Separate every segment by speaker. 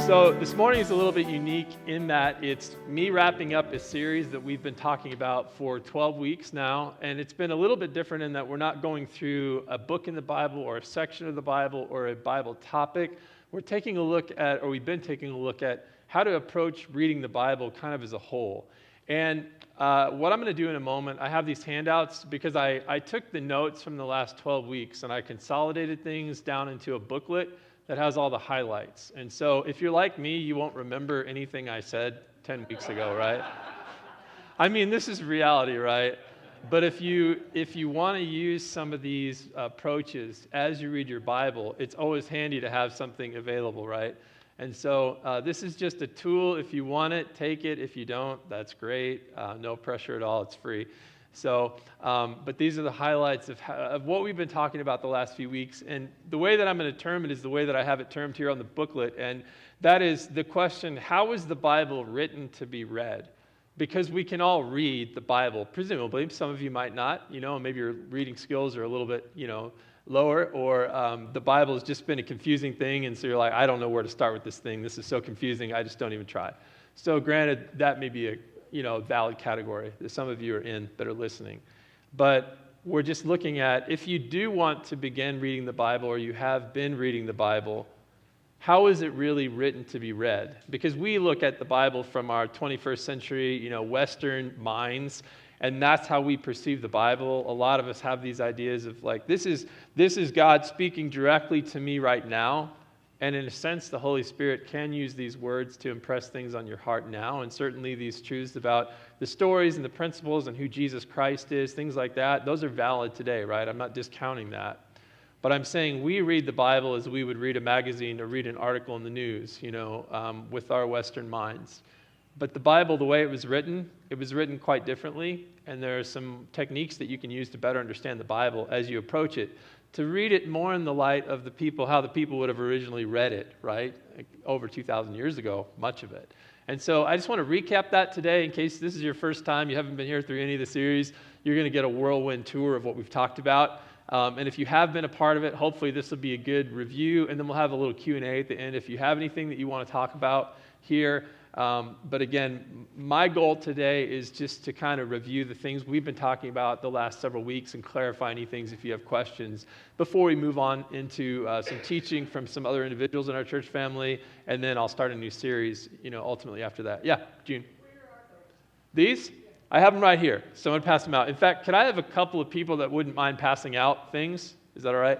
Speaker 1: So this morning is a little bit unique in that it's me wrapping up a series that we've been talking about for 12 weeks now, and it's been a little bit different in that we're not going through a book in the Bible or a section of the Bible or a Bible topic. We're taking a look at, or we've been taking a look at, how to approach reading the Bible kind of as a whole. And what I'm going to do in a moment, I have these handouts because I took the notes from the last 12 weeks and I consolidated things down into a booklet that has all the highlights. And so if you're like me, you won't remember anything I said 10 weeks ago, right? I mean, this is reality, right? But if you want to use some of these approaches as you read your Bible, it's always handy to have something available, right? And so this is just a tool. If you want it, take it. If you don't, that's great. No pressure at all. It's free. So, but these are the highlights of what we've been talking about the last few weeks. And the way that I'm going to term it is the way that I have it termed here on the booklet. And that is the question, how is the Bible written to be read? Because we can all read the Bible, presumably. Some of you might not, maybe your reading skills are a little bit, lower, or the Bible has just been a confusing thing. And so you're like, I don't know where to start with this thing. This is so confusing. I just don't even try. So granted, that may be a valid category that some of you are in that are listening. But we're just looking at, if you do want to begin reading the Bible or you have been reading the Bible, how is it really written to be read? Because we look at the Bible from our 21st century, Western minds, and that's how we perceive the Bible. A lot of us have these ideas of like, this is God speaking directly to me right now. And in a sense, the Holy Spirit can use these words to impress things on your heart now. And certainly these truths about the stories and the principles and who Jesus Christ is, things like that, those are valid today, right? I'm not discounting that. But I'm saying we read the Bible as we would read a magazine or read an article in the news, with our Western minds. But the Bible, the way it was written quite differently. And there are some techniques that you can use to better understand the Bible as you approach it, to read it more in the light of the people, how the people would have originally read it, right? Like over 2,000 years ago, much of it. And so I just want to recap that today in case this is your first time, you haven't been here through any of the series. You're going to get a whirlwind tour of what we've talked about. And if you have been a part of it, hopefully this will be a good review. And then we'll have a little Q&A at the end if you have anything that you want to talk about here. But again, my goal today is just to kind of review the things we've been talking about the last several weeks and clarify any things if you have questions before we move on into some teaching from some other individuals in our church family, and then I'll start a new series, ultimately after that. Yeah, June. These? I have them right here. Someone pass them out. In fact, could I have a couple of people that wouldn't mind passing out things? Is that all right?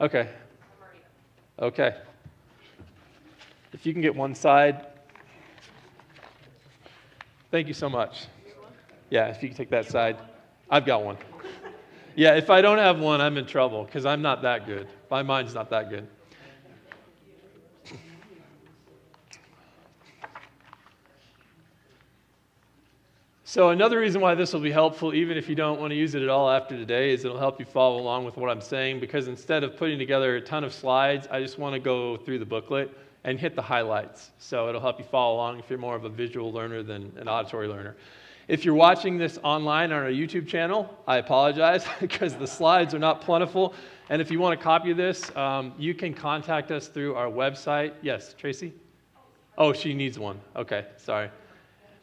Speaker 1: Okay. Okay. If you can get one side. Thank you so much. Yeah, if you can take that side. I've got one. Yeah, if I don't have one, I'm in trouble because I'm not that good. My mind's not that good. So another reason why this will be helpful, even if you don't want to use it at all after today, is it'll help you follow along with what I'm saying, because instead of putting together a ton of slides, I just want to go through the booklet and hit the highlights. So it'll help you follow along if you're more of a visual learner than an auditory learner. If you're watching this online on our YouTube channel, I apologize because the slides are not plentiful. And if you want a copy of this, you can contact us through our website. Yes, Tracy? Oh, she needs one. Okay, sorry.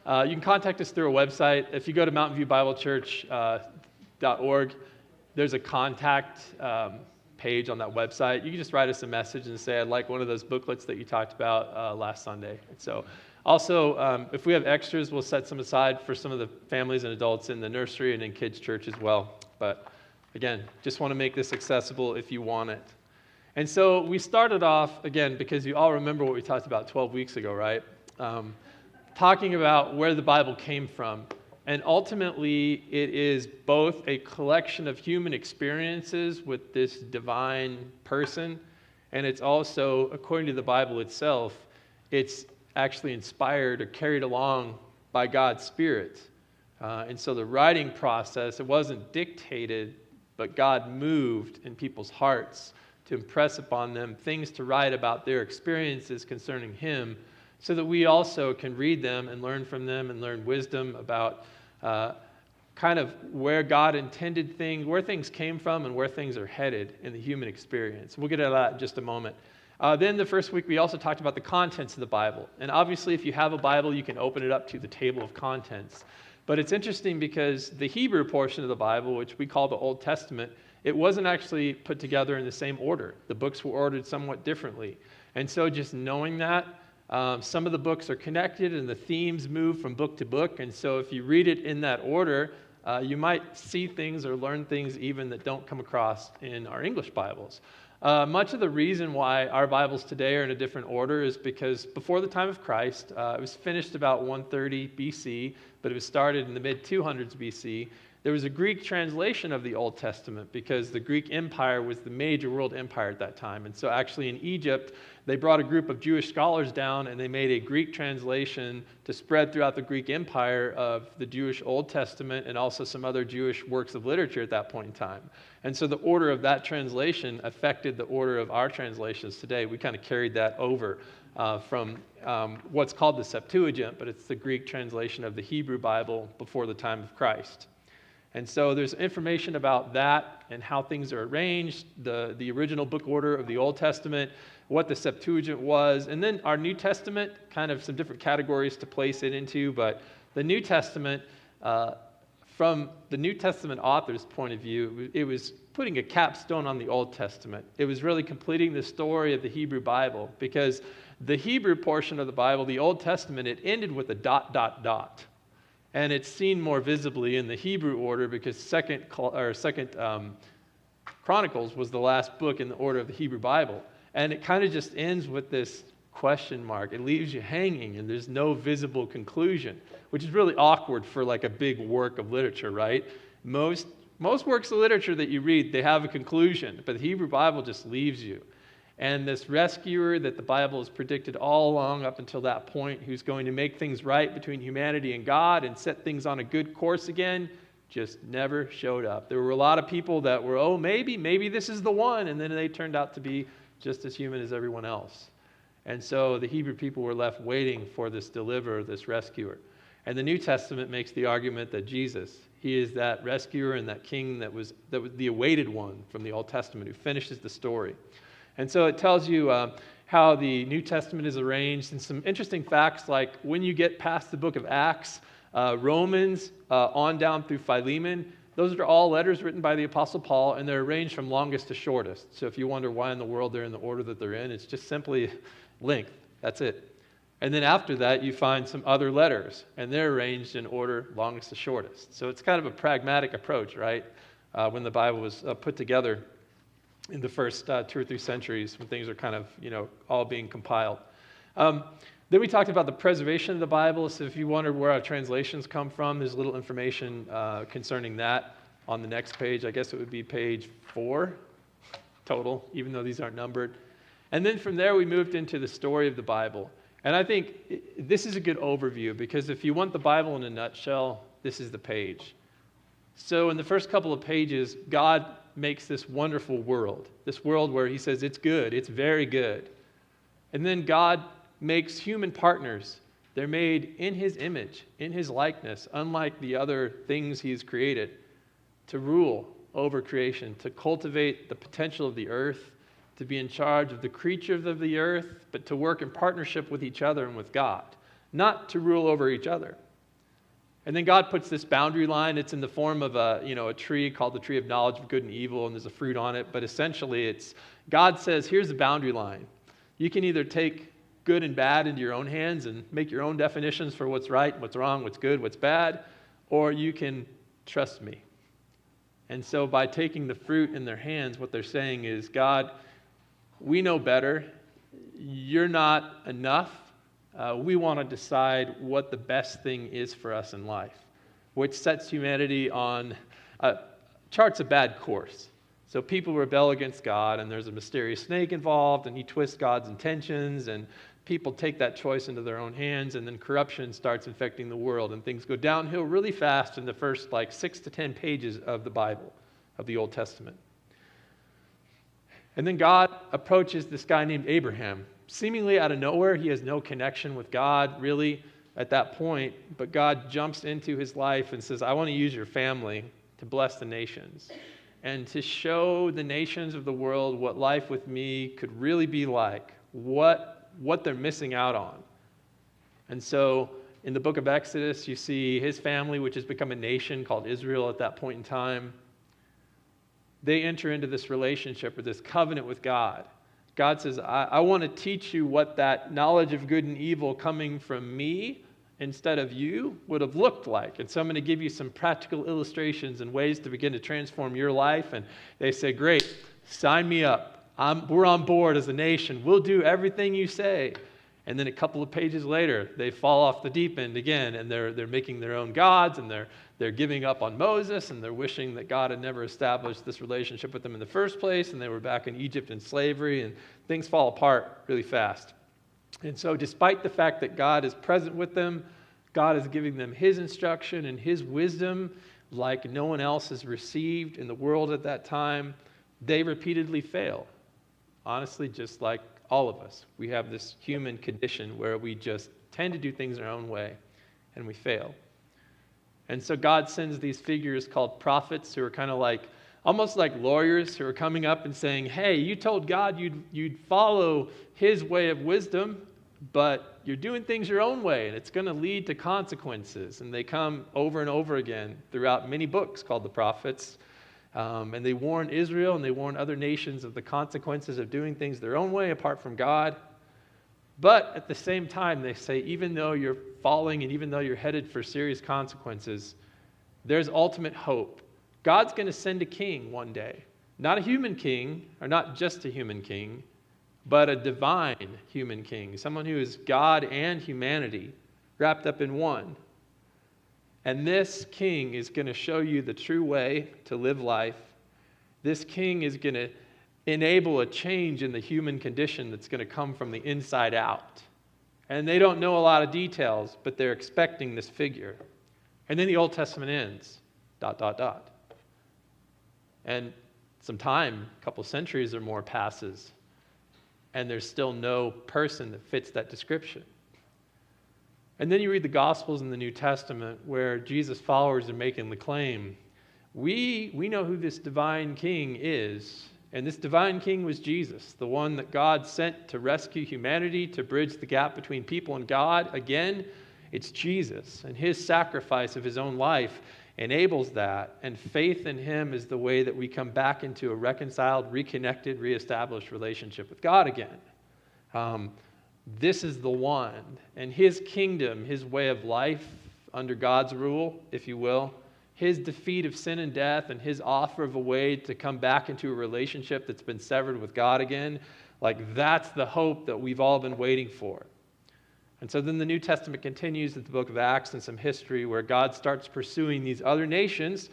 Speaker 1: You can contact us through our website. If you go to mountainviewbiblechurch.org, there's a contact page on that website. You can just write us a message and say, I'd like one of those booklets that you talked about last Sunday. And so also, if we have extras, we'll set some aside for some of the families and adults in the nursery and in kids' church as well. But again, just want to make this accessible if you want it. And so we started off, again, because you all remember what we talked about 12 weeks ago, right? Talking about where the Bible came from. And ultimately, it is both a collection of human experiences with this divine person, and it's also, according to the Bible itself, it's actually inspired or carried along by God's Spirit. And so the writing process, it wasn't dictated, but God moved in people's hearts to impress upon them things to write about their experiences concerning Him, so that we also can read them and learn from them and learn wisdom about kind of where God intended things, where things came from and where things are headed in the human experience. We'll get into that in just a moment. Then the first week, we also talked about the contents of the Bible. And obviously, if you have a Bible, you can open it up to the table of contents. But it's interesting because the Hebrew portion of the Bible, which we call the Old Testament, it wasn't actually put together in the same order. The books were ordered somewhat differently. And so just knowing that, some of the books are connected and the themes move from book to book. And so if you read it in that order, you might see things or learn things even that don't come across in our English Bibles. Much of the reason why our Bibles today are in a different order is because before the time of Christ, it was finished about 130 BC, but it was started in the mid-200s BC. There was a Greek translation of the Old Testament because the Greek Empire was the major world empire at that time. And so actually in Egypt, they brought a group of Jewish scholars down and they made a Greek translation to spread throughout the Greek Empire of the Jewish Old Testament and also some other Jewish works of literature at that point in time. And so the order of that translation affected the order of our translations today. We kind of carried that over from what's called the Septuagint, but it's the Greek translation of the Hebrew Bible before the time of Christ. And so there's information about that and how things are arranged, the original book order of the Old Testament, what the Septuagint was, and then our New Testament, kind of some different categories to place it into. But the New Testament, from the New Testament author's point of view, it was putting a capstone on the Old Testament. It was really completing the story of the Hebrew Bible, because the Hebrew portion of the Bible, the Old Testament, it ended with a ... And it's seen more visibly in the Hebrew order because Second Chronicles was the last book in the order of the Hebrew Bible. And it kind of just ends with this question mark. It leaves you hanging and there's no visible conclusion, which is really awkward for like a big work of literature, right? Most works of literature that you read, they have a conclusion, but the Hebrew Bible just leaves you. And this rescuer that the Bible has predicted all along up until that point, who's going to make things right between humanity and God and set things on a good course again, just never showed up. There were a lot of people that were, maybe this is the one, and then they turned out to be just as human as everyone else. And so the Hebrew people were left waiting for this deliverer, this rescuer. And the New Testament makes the argument that Jesus, he is that rescuer and that king that was the awaited one from the Old Testament who finishes the story. And so it tells you how the New Testament is arranged, and some interesting facts like when you get past the book of Acts, Romans, on down through Philemon, those are all letters written by the Apostle Paul, and they're arranged from longest to shortest. So if you wonder why in the world they're in the order that they're in, it's just simply length. That's it. And then after that, you find some other letters, and they're arranged in order longest to shortest. So it's kind of a pragmatic approach, right? When the Bible was put together in the first 2 or 3 centuries, when things are kind of, all being compiled. Then we talked about the preservation of the Bible. So if you wonder where our translations come from, there's a little information concerning that on the next page. I guess it would be page 4 total, even though these aren't numbered. And then from there, we moved into the story of the Bible. And I think this is a good overview, because if you want the Bible in a nutshell, this is the page. So in the first couple of pages, God makes this wonderful world, this world where he says it's good, it's very good. And then God makes human partners. They're made in his image, in his likeness, unlike the other things he's created, to rule over creation, to cultivate the potential of the earth, to be in charge of the creatures of the earth, but to work in partnership with each other and with God, not to rule over each other. And then God puts this boundary line. It's in the form of a tree called the tree of knowledge of good and evil, and there's a fruit on it. But essentially, God says, here's the boundary line. You can either take good and bad into your own hands and make your own definitions for what's right, what's wrong, what's good, what's bad, or you can trust me. And so by taking the fruit in their hands, what they're saying is, God, we know better. You're not enough. We want to decide what the best thing is for us in life, which sets humanity on, charts a bad course. So people rebel against God, and there's a mysterious snake involved, and he twists God's intentions, and people take that choice into their own hands, and then corruption starts infecting the world, and things go downhill really fast in the first 6 to 10 pages of the Bible, of the Old Testament. And then God approaches this guy named Abraham. Seemingly out of nowhere, he has no connection with God, really, at that point. But God jumps into his life and says, I want to use your family to bless the nations. and to show the nations of the world what life with me could really be like, what they're missing out on. And so in the book of Exodus, you see his family, which has become a nation called Israel at that point in time. They enter into this relationship or this covenant with God. God says, I want to teach you what that knowledge of good and evil coming from me instead of you would have looked like. And so I'm going to give you some practical illustrations and ways to begin to transform your life. And they say, great, sign me up. We're on board as a nation. We'll do everything you say. And then a couple of pages later, they fall off the deep end again, and they're making their own gods, and they're giving up on Moses, and they're wishing that God had never established this relationship with them in the first place, and they were back in Egypt in slavery, and things fall apart really fast. And so despite the fact that God is present with them, God is giving them his instruction and his wisdom like no one else has received in the world at that time, they repeatedly fail. Honestly, just like all of us. We have this human condition where we just tend to do things our own way, and we fail. And so God sends these figures called prophets who are kind of like, almost like lawyers who are coming up and saying, hey, you told God you'd follow his way of wisdom, but you're doing things your own way, and it's going to lead to consequences. And they come over and over again throughout many books called the prophets. And they warn Israel and they warn other nations of the consequences of doing things their own way apart from God. But at the same time, they say, even though you're falling and even though you're headed for serious consequences, there's ultimate hope. God's going to send a king one day. Not a human king, or not just a human king, but a divine human king. Someone who is God and humanity wrapped up in one. And this king is going to show you the true way to live life. This king is going to enable a change in the human condition that's going to come from the inside out. And they don't know a lot of details, but they're expecting this figure. And then the Old Testament ends, ... And some time, a couple centuries or more passes, and there's still no person that fits that description. And then you read the Gospels in the New Testament where Jesus' followers are making the claim, we know who this divine king is, and this divine king was Jesus, the one that God sent to rescue humanity, to bridge the gap between people and God. Again, it's Jesus, and his sacrifice of his own life enables that, and faith in him is the way that we come back into a reconciled, reconnected, reestablished relationship with God again. This is the one, and his kingdom, his way of life under God's rule, if you will, his defeat of sin and death and his offer of a way to come back into a relationship that's been severed with God again, like that's the hope that we've all been waiting for. And so then the New Testament continues in the book of Acts and some history where God starts pursuing these other nations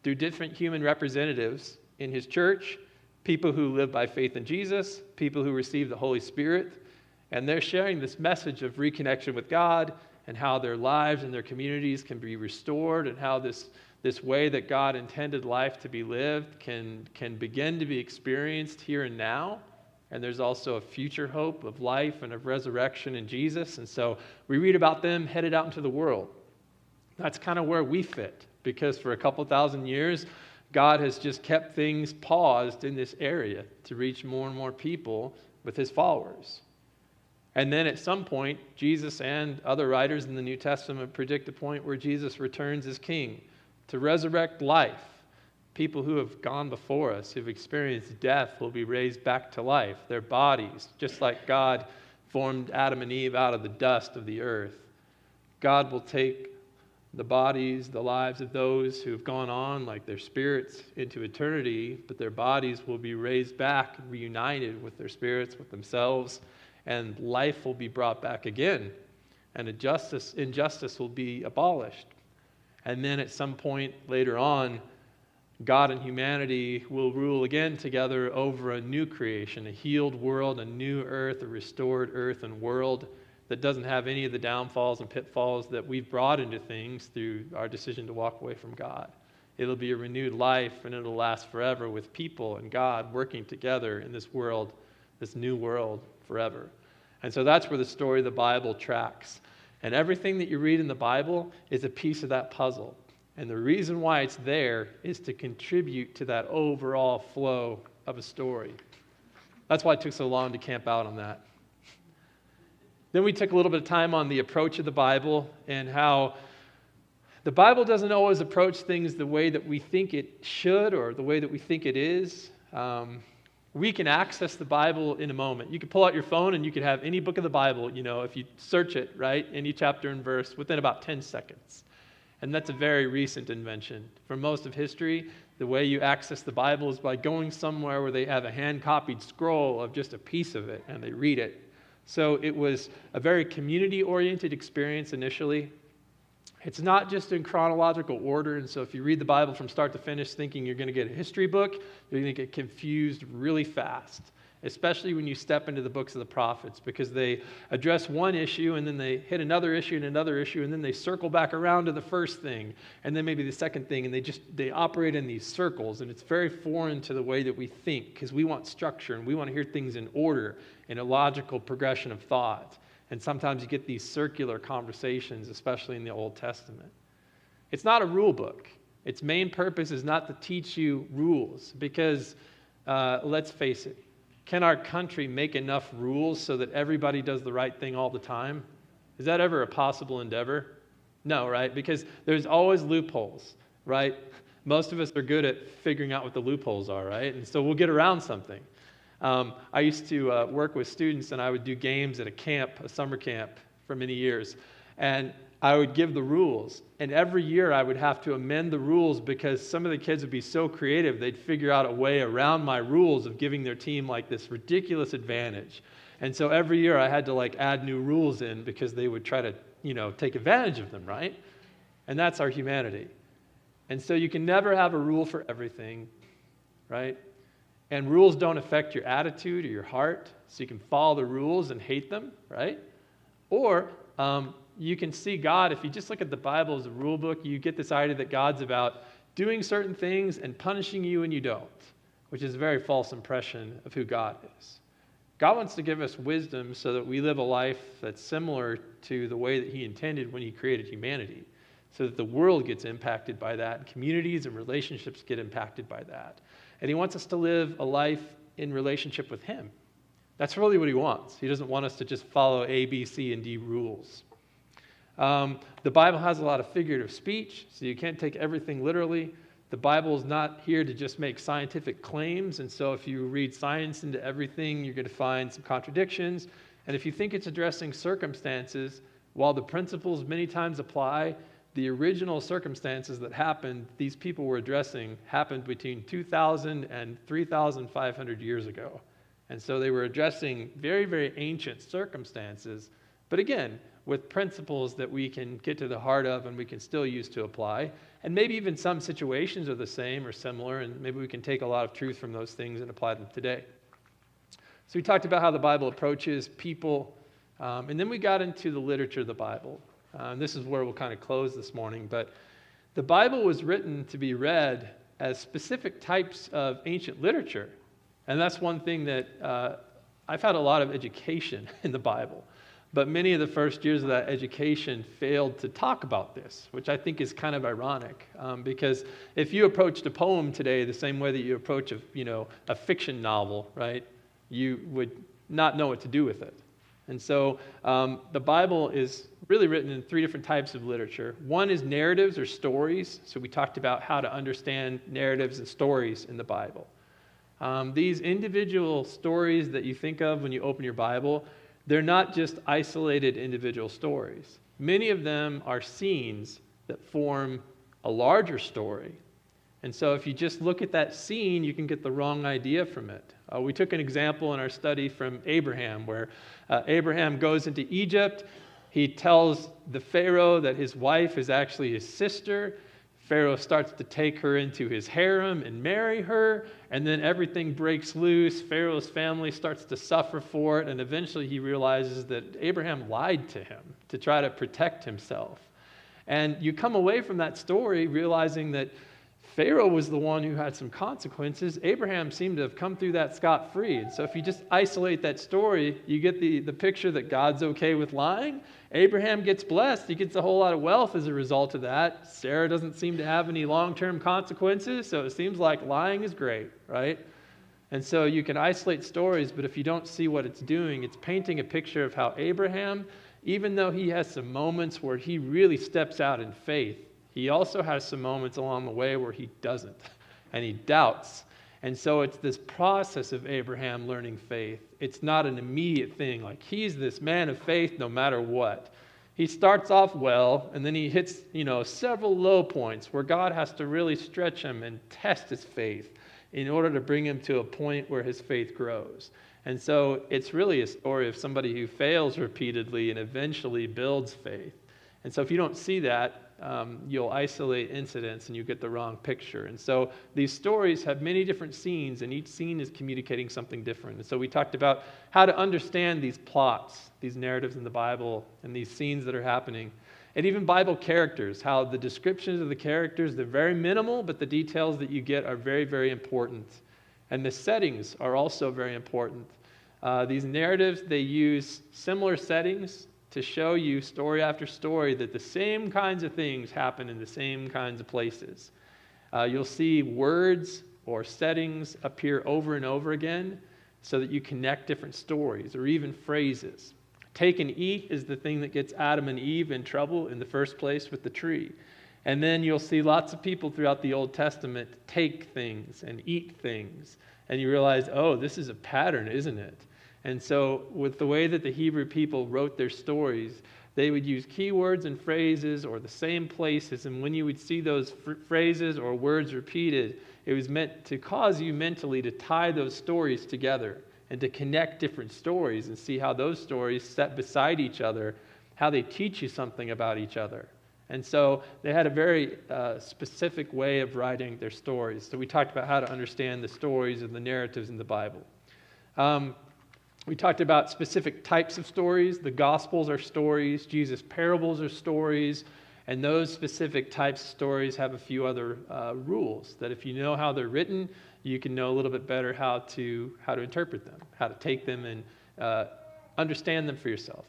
Speaker 1: through different human representatives in his church, people who live by faith in Jesus, people who receive the Holy Spirit. And they're sharing this message of reconnection with God and how their lives and their communities can be restored and how this way that God intended life to be lived can begin to be experienced here and now. And there's also a future hope of life and of resurrection in Jesus. And so we read about them headed out into the world. That's kind of where we fit, because for a couple thousand years, God has just kept things paused in this area to reach more and more people with his followers. And then at some point, Jesus and other writers in the New Testament predict a point where Jesus returns as king to resurrect life. People who have gone before us, who've experienced death, will be raised back to life. Their bodies, just like God formed Adam and Eve out of the dust of the earth. God will take the bodies, the lives of those who have gone on, like their spirits, into eternity, but their bodies will be raised back, reunited with their spirits, with themselves, and life will be brought back again, and injustice will be abolished. And then at some point later on, God and humanity will rule again together over a new creation, a healed world, a new earth, a restored earth and world that doesn't have any of the downfalls and pitfalls that we've brought into things through our decision to walk away from God. It'll be a renewed life, and it'll last forever with people and God working together in this world, this new world, forever. And so that's where the story of the Bible tracks. And everything that you read in the Bible is a piece of that puzzle. And the reason why it's there is to contribute to that overall flow of a story. That's why it took so long to camp out on that. Then we took a little bit of time on the approach of the Bible and how the Bible doesn't always approach things the way that we think it should or the way that we think it is. We can access the Bible in a moment. You can pull out your phone and you can have any book of the Bible, if you search it, right, any chapter and verse within about 10 seconds. And that's a very recent invention. For most of history, the way you access the Bible is by going somewhere where they have a hand-copied scroll of just a piece of it and they read it. So it was a very community-oriented experience initially. It's not just in chronological order, and so if you read the Bible from start to finish thinking you're going to get a history book, you're going to get confused really fast, especially when you step into the books of the prophets, because they address one issue, and then they hit another issue, and then they circle back around to the first thing, and then maybe the second thing, and they operate in these circles, and it's very foreign to the way that we think, because we want structure, and we want to hear things in order, in a logical progression of thought. And sometimes you get these circular conversations, especially in the Old Testament. It's not a rule book. Its main purpose is not to teach you rules, because let's face it, can our country make enough rules so that everybody does the right thing all the time? Is that ever a possible endeavor? No, right? Because there's always loopholes, right? Most of us are good at figuring out what the loopholes are, right? And so we'll get around something. I used to work with students, and I would do games at a summer camp for many years. And I would give the rules. And every year I would have to amend the rules because some of the kids would be so creative, they'd figure out a way around my rules of giving their team like this ridiculous advantage. And so every year I had to add new rules in because they would try to, take advantage of them, right? And that's our humanity. And so you can never have a rule for everything, right? And rules don't affect your attitude or your heart, so you can follow the rules and hate them, right? Or you can see God, if you just look at the Bible as a rule book, you get this idea that God's about doing certain things and punishing you when you don't, which is a very false impression of who God is. God wants to give us wisdom so that we live a life that's similar to the way that He intended when He created humanity, so that the world gets impacted by that, and communities and relationships get impacted by that. And He wants us to live a life in relationship with Him. That's really what He wants. He doesn't want us to just follow A, B, C, and D rules. The Bible has a lot of figurative speech, so you can't take everything literally. The Bible is not here to just make scientific claims, and so if you read science into everything, you're going to find some contradictions. And if you think it's addressing circumstances, while the principles many times apply, the original circumstances that happened, these people were addressing, happened between 2,000 and 3,500 years ago. And so they were addressing very, very ancient circumstances, but again, with principles that we can get to the heart of and we can still use to apply. And maybe even some situations are the same or similar, and maybe we can take a lot of truth from those things and apply them today. So we talked about how the Bible approaches people, and then we got into the literature of the Bible. And this is where we'll kind of close this morning, but the Bible was written to be read as specific types of ancient literature. And that's one thing that I've had a lot of education in the Bible, but many of the first years of that education failed to talk about this, which I think is kind of ironic, because if you approached a poem today the same way that you approach a fiction novel, right, you would not know what to do with it. And so the Bible is really written in three different types of literature. One is narratives or stories. So we talked about how to understand narratives and stories in the Bible. These individual stories that you think of when you open your Bible, they're not just isolated individual stories. Many of them are scenes that form a larger story. And so if you just look at that scene, you can get the wrong idea from it. We took an example in our study from Abraham, where Abraham goes into Egypt. He tells the Pharaoh that his wife is actually his sister. Pharaoh starts to take her into his harem and marry her, and then everything breaks loose. Pharaoh's family starts to suffer for it, and eventually he realizes that Abraham lied to him to try to protect himself. And you come away from that story realizing that Pharaoh was the one who had some consequences. Abraham seemed to have come through that scot-free. And so if you just isolate that story, you get the picture that God's okay with lying. Abraham gets blessed. He gets a whole lot of wealth as a result of that. Sarah doesn't seem to have any long-term consequences, so it seems like lying is great, right? And so you can isolate stories, but if you don't see what it's doing, it's painting a picture of how Abraham, even though he has some moments where he really steps out in faith, he also has some moments along the way where he doesn't, and he doubts. And so it's this process of Abraham learning faith. It's not an immediate thing, like he's this man of faith no matter what. He starts off well, and then he hits, several low points where God has to really stretch him and test his faith in order to bring him to a point where his faith grows. And so it's really a story of somebody who fails repeatedly and eventually builds faith. And so if you don't see that, you'll isolate incidents and you get the wrong picture. And so these stories have many different scenes, and each scene is communicating something different. And so we talked about how to understand these plots, these narratives in the Bible, and these scenes that are happening. And even Bible characters, how the descriptions of the characters, they're very minimal, but the details that you get are very, very important. And the settings are also very important. These narratives, they use similar settings to show you story after story that the same kinds of things happen in the same kinds of places. You'll see words or settings appear over and over again so that you connect different stories or even phrases. Take and eat is the thing that gets Adam and Eve in trouble in the first place with the tree. And then you'll see lots of people throughout the Old Testament take things and eat things. And you realize, oh, this is a pattern, isn't it? And so with the way that the Hebrew people wrote their stories, they would use keywords and phrases or the same places. And when you would see those phrases or words repeated, it was meant to cause you mentally to tie those stories together and to connect different stories and see how those stories set beside each other, how they teach you something about each other. And so they had a very specific way of writing their stories. So we talked about how to understand the stories and the narratives in the Bible. We talked about specific types of stories. The Gospels are stories. Jesus' parables are stories. And those specific types of stories have a few other rules that if you know how they're written, you can know a little bit better how to interpret them, how to take them and understand them for yourself.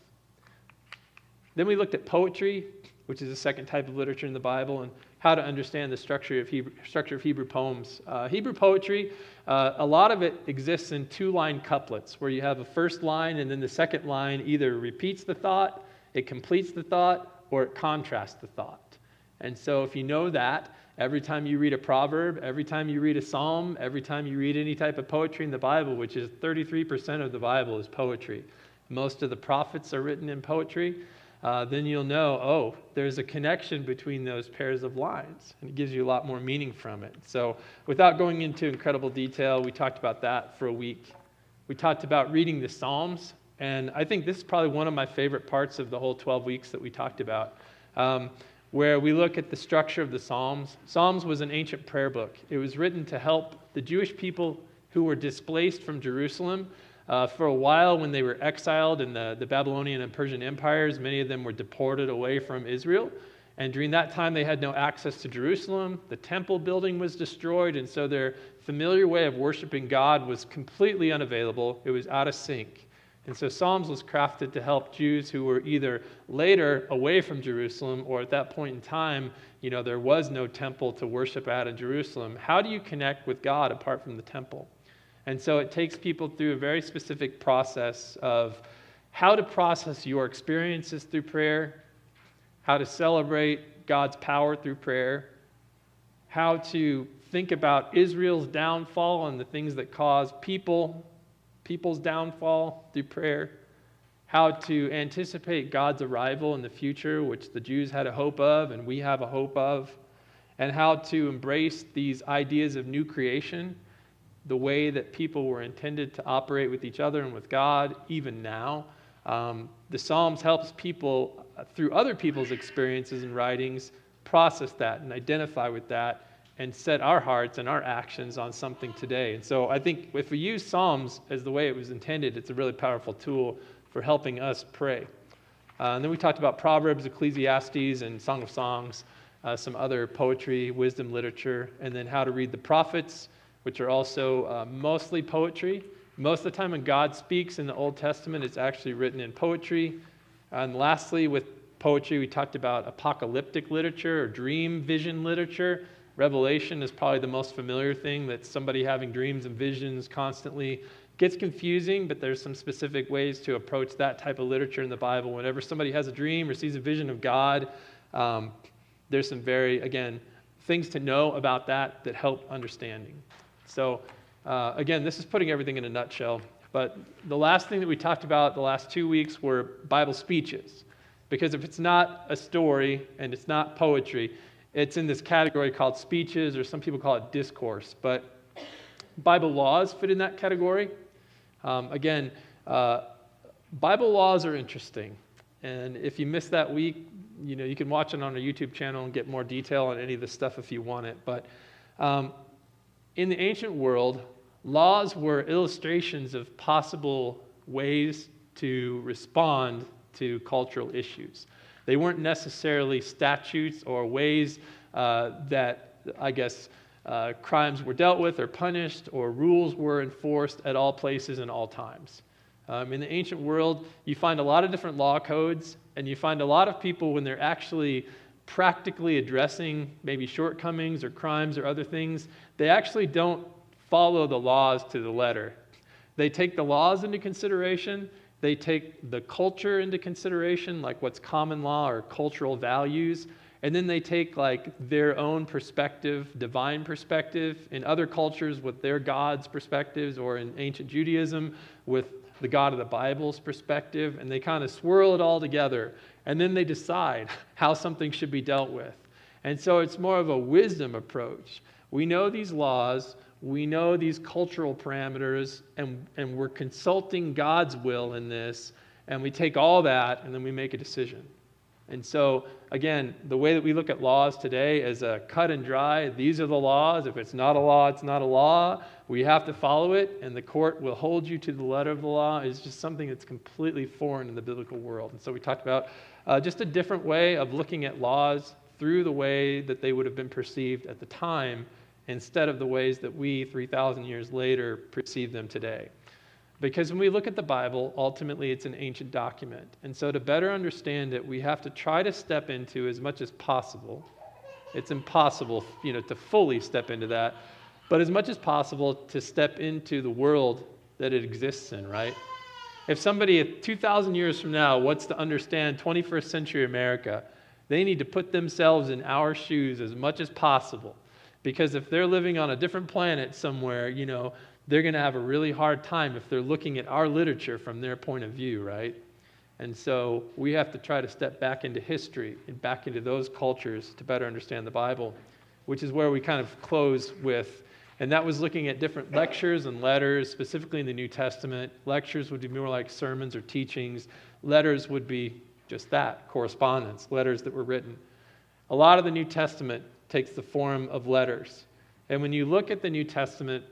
Speaker 1: Then we looked at poetry, which is the second type of literature in the Bible, and how to understand the structure of Hebrew poems. Hebrew poetry, a lot of it exists in two-line couplets, where you have a first line and then the second line either repeats the thought, it completes the thought, or it contrasts the thought. And so if you know that, every time you read a proverb, every time you read a psalm, every time you read any type of poetry in the Bible, which is 33% of the Bible is poetry. Most of the prophets are written in poetry. Then you'll know, oh, there's a connection between those pairs of lines, and it gives you a lot more meaning from it. So without going into incredible detail, we talked about that for a week. We talked about reading the Psalms, and I think this is probably one of my favorite parts of the whole 12 weeks that we talked about, where we look at the structure of the Psalms. Psalms was an ancient prayer book. It was written to help the Jewish people who were displaced from Jerusalem. For a while, when they were exiled in the Babylonian and Persian empires, many of them were deported away from Israel. And during that time, they had no access to Jerusalem. The temple building was destroyed, and so their familiar way of worshiping God was completely unavailable. It was out of sync. And so Psalms was crafted to help Jews who were either later away from Jerusalem, or at that point in time, there was no temple to worship at in Jerusalem. How do you connect with God apart from the temple? And so it takes people through a very specific process of how to process your experiences through prayer, how to celebrate God's power through prayer, how to think about Israel's downfall and the things that cause people's downfall through prayer, how to anticipate God's arrival in the future, which the Jews had a hope of and we have a hope of, and how to embrace these ideas of new creation, the way that people were intended to operate with each other and with God, even now. The Psalms helps people, through other people's experiences and writings, process that and identify with that and set our hearts and our actions on something today. And so I think if we use Psalms as the way it was intended, it's a really powerful tool for helping us pray. And then we talked about Proverbs, Ecclesiastes, and Song of Songs. some other poetry, wisdom literature, and then how to read the prophets, which are also mostly poetry. Most of the time when God speaks in the Old Testament, it's actually written in poetry. And lastly, with poetry, we talked about apocalyptic literature or dream vision literature. Revelation is probably the most familiar thing, that somebody having dreams and visions constantly. Gets confusing, but there's some specific ways to approach that type of literature in the Bible. Whenever somebody has a dream or sees a vision of God, there's some very, again, things to know about that help understanding. So, again, this is putting everything in a nutshell. But the last thing that we talked about the last 2 weeks were Bible speeches. Because if it's not a story and it's not poetry, it's in this category called speeches, or some people call it discourse. But Bible laws fit in that category. Again, Bible laws are interesting. And if you missed that week, you can watch it on our YouTube channel and get more detail on any of this stuff if you want it. But in the ancient world, laws were illustrations of possible ways to respond to cultural issues. They weren't necessarily statutes or ways that, I guess, crimes were dealt with or punished, or rules were enforced at all places and all times. In the ancient world, you find a lot of different law codes, and you find a lot of people, when they're actually practically addressing maybe shortcomings or crimes or other things, they actually don't follow the laws to the letter. They take the laws into consideration, they take the culture into consideration, like what's common law or cultural values, and then they take like their own perspective, divine perspective, in other cultures with their God's perspectives, or in ancient Judaism with the God of the Bible's perspective, and they kind of swirl it all together, and then they decide how something should be dealt with. And so it's more of a wisdom approach. We know these laws, we know these cultural parameters, and we're consulting God's will in this, and we take all that, and then we make a decision. And so, again, the way that we look at laws today is a cut and dry. These are the laws. If it's not a law, it's not a law. We have to follow it, and the court will hold you to the letter of the law. It's just something that's completely foreign in the biblical world. And so we talked about just a different way of looking at laws through the way that they would have been perceived at the time, instead of the ways that we, 3,000 years later, perceive them today. Because when we look at the Bible, ultimately it's an ancient document. And so to better understand it, we have to try to step into as much as possible. It's impossible, to fully step into that, but as much as possible to step into the world that it exists in, right? If somebody 2,000 years from now wants to understand 21st century America, they need to put themselves in our shoes as much as possible. Because if they're living on a different planet somewhere, they're going to have a really hard time if they're looking at our literature from their point of view, right? And so we have to try to step back into history and back into those cultures to better understand the Bible, which is where we kind of close with. And that was looking at different lectures and letters, specifically in the New Testament. Lectures would be more like sermons or teachings. Letters would be just that, correspondence, letters that were written. A lot of the New Testament takes the form of letters. And when you look at the New Testament,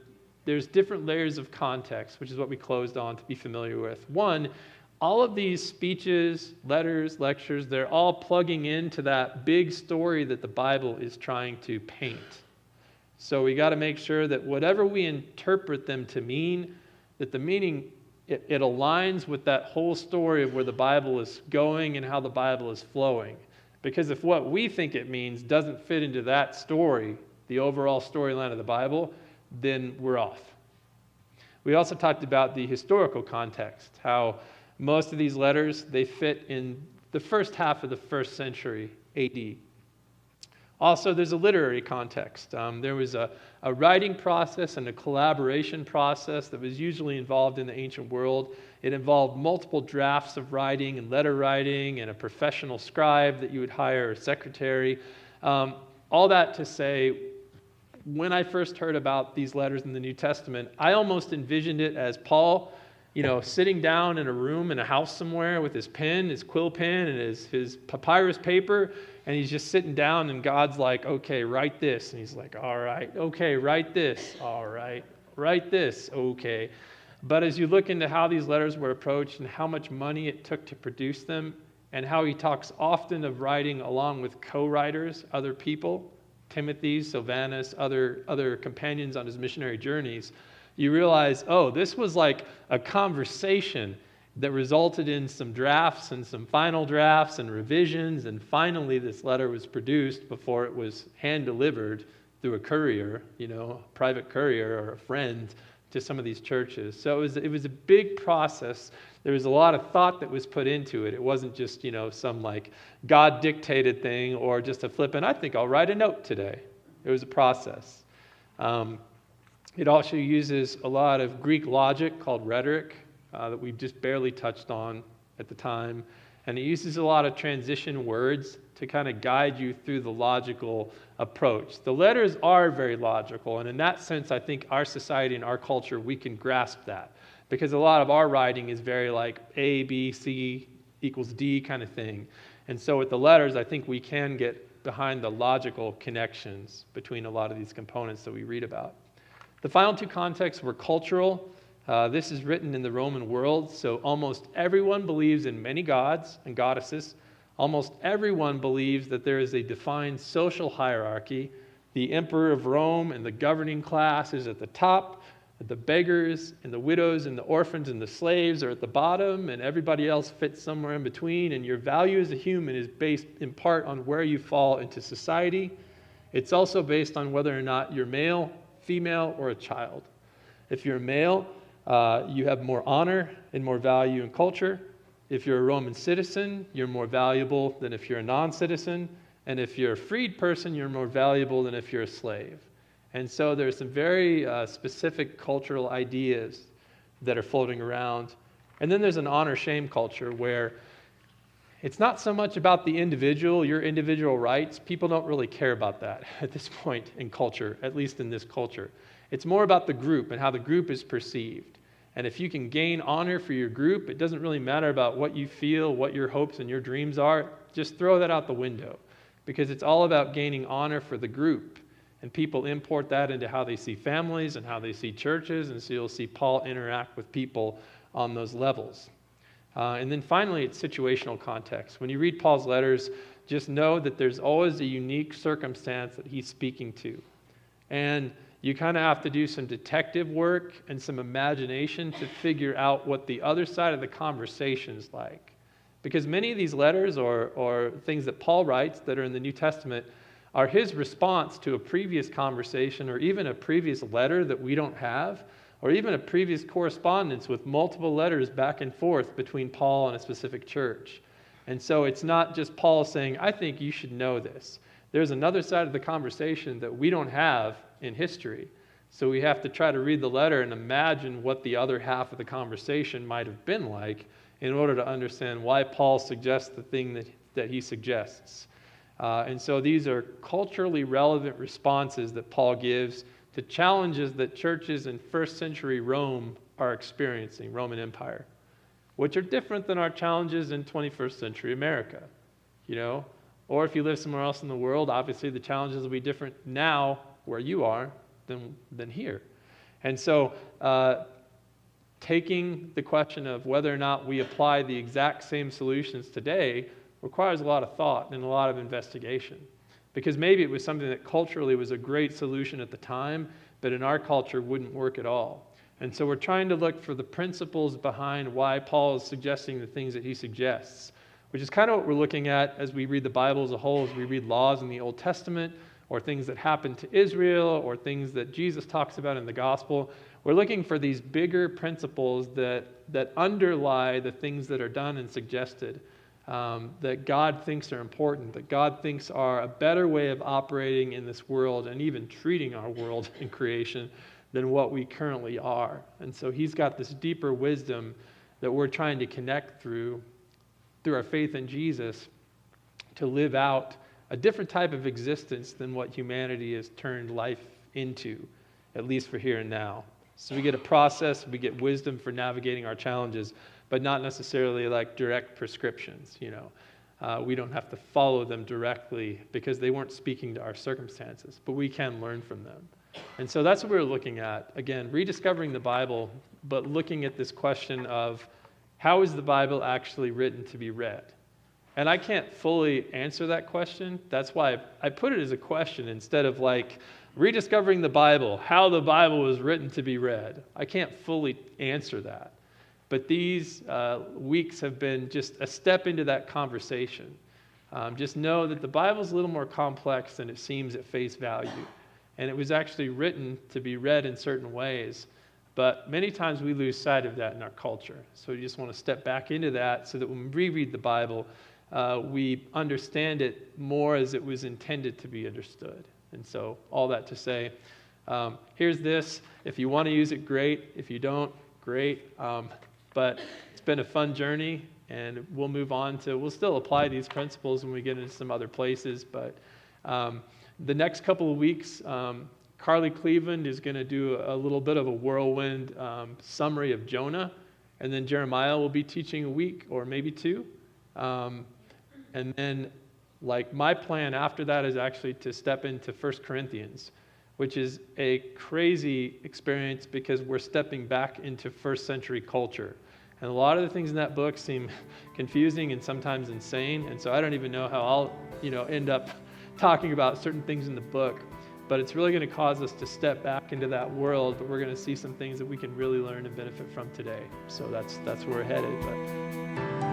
Speaker 1: there's different layers of context, which is what we closed on to be familiar with. One, all of these speeches, letters, lectures, they're all plugging into that big story that the Bible is trying to paint. So we got to make sure that whatever we interpret them to mean, that the meaning, it aligns with that whole story of where the Bible is going and how the Bible is flowing. Because if what we think it means doesn't fit into that story, the overall storyline of the Bible, then we're off. We also talked about the historical context, how most of these letters, they fit in the first half of the first century AD. Also, there's a literary context. There was a writing process and a collaboration process that was usually involved in the ancient world. It involved multiple drafts of writing and letter writing and a professional scribe that you would hire, a secretary. All that to say, when I first heard about these letters in the New Testament, I almost envisioned it as Paul, sitting down in a room in a house somewhere with his pen, his quill pen, and his papyrus paper, and he's just sitting down, and God's like, okay, write this. And he's like, all right, okay, write this. All right, write this. Okay. But as you look into how these letters were approached and how much money it took to produce them, and how he talks often of writing along with co-writers, other people, Timothy, Silvanus, other companions on his missionary journeys, you realize, oh, this was like a conversation that resulted in some drafts and some final drafts and revisions, and finally this letter was produced before it was hand-delivered through a courier, a private courier or a friend to some of these churches. So it was a big process. There was a lot of thought that was put into it. It wasn't just, some like God-dictated thing or just a flippant, I think I'll write a note today. It was a process. It also uses a lot of Greek logic called rhetoric that we just barely touched on at the time. And it uses a lot of transition words to kind of guide you through the logical approach. The letters are very logical, and in that sense, I think our society and our culture, we can grasp that. Because a lot of our writing is very like A, B, C equals D kind of thing. And so with the letters, I think we can get behind the logical connections between a lot of these components that we read about. The final two contexts were cultural. This is written in the Roman world, so almost everyone believes in many gods and goddesses. Almost everyone believes that there is a defined social hierarchy. The emperor of Rome and the governing class is at the top. The beggars and the widows and the orphans and the slaves are at the bottom, and everybody else fits somewhere in between. And your value as a human is based in part on where you fall into society. It's also based on whether or not you're male, female, or a child. If you're male, you have more honor and more value in culture. If you're a Roman citizen, you're more valuable than if you're a non-citizen. And if you're a freed person, you're more valuable than if you're a slave. And so there's some very specific cultural ideas that are floating around. And then there's an honor-shame culture where it's not so much about the individual, your individual rights. People don't really care about that at this point in culture, at least in this culture. It's more about the group and how the group is perceived. And if you can gain honor for your group, it doesn't really matter about what you feel, what your hopes and your dreams are. Just throw that out the window, because it's all about gaining honor for the group. And people import that into how they see families and how they see churches, and so you'll see Paul interact with people on those levels. And then finally, it's situational context. When you read Paul's letters, just know that there's always a unique circumstance that he's speaking to. And you kind of have to do some detective work and some imagination to figure out what the other side of the conversation is like. Because many of these letters or things that Paul writes that are in the New Testament are his response to a previous conversation or even a previous letter that we don't have, or even a previous correspondence with multiple letters back and forth between Paul and a specific church. And so it's not just Paul saying, I think you should know this. There's another side of the conversation that we don't have in history. So we have to try to read the letter and imagine what the other half of the conversation might have been like in order to understand why Paul suggests the thing that he suggests. And so these are culturally relevant responses that Paul gives to challenges that churches in first century Rome are experiencing, Roman Empire, which are different than our challenges in 21st century America, Or if you live somewhere else in the world, obviously the challenges will be different now where you are than here. And so taking the question of whether or not we apply the exact same solutions today requires a lot of thought and a lot of investigation. Because maybe it was something that culturally was a great solution at the time, but in our culture wouldn't work at all. And so we're trying to look for the principles behind why Paul is suggesting the things that he suggests, which is kind of what we're looking at as we read the Bible as a whole, as we read laws in the Old Testament, or things that happened to Israel, or things that Jesus talks about in the gospel. We're looking for these bigger principles that underlie the things that are done and suggested, that God thinks are important, that God thinks are a better way of operating in this world and even treating our world in creation than what we currently are. And so he's got this deeper wisdom that we're trying to connect through our faith in Jesus to live out a different type of existence than what humanity has turned life into, at least for here and now. So we get a process, we get wisdom for navigating our challenges, but not necessarily like direct prescriptions, We don't have to follow them directly because they weren't speaking to our circumstances, but we can learn from them. And so that's what we're looking at. Again, rediscovering the Bible, but looking at this question of how is the Bible actually written to be read? And I can't fully answer that question. That's why I put it as a question instead of like rediscovering the Bible, how the Bible was written to be read. I can't fully answer that. But these weeks have been just a step into that conversation. Just know that the Bible is a little more complex than it seems at face value. And it was actually written to be read in certain ways. But many times we lose sight of that in our culture. So we just want to step back into that so that when we reread the Bible, we understand it more as it was intended to be understood. And so all that to say, here's this. If you want to use it, great. If you don't, great. But it's been a fun journey, and we'll move on we'll still apply these principles when we get into some other places. But the next couple of weeks, Carly Cleveland is going to do a little bit of a whirlwind summary of Jonah, and then Jeremiah will be teaching a week or maybe two. And then, like, my plan after that is actually to step into 1 Corinthians, which is a crazy experience because we're stepping back into first century culture. And a lot of the things in that book seem confusing and sometimes insane. And so I don't even know how I'll, end up talking about certain things in the book. But it's really going to cause us to step back into that world. But we're going to see some things that we can really learn and benefit from today. So that's where we're headed. But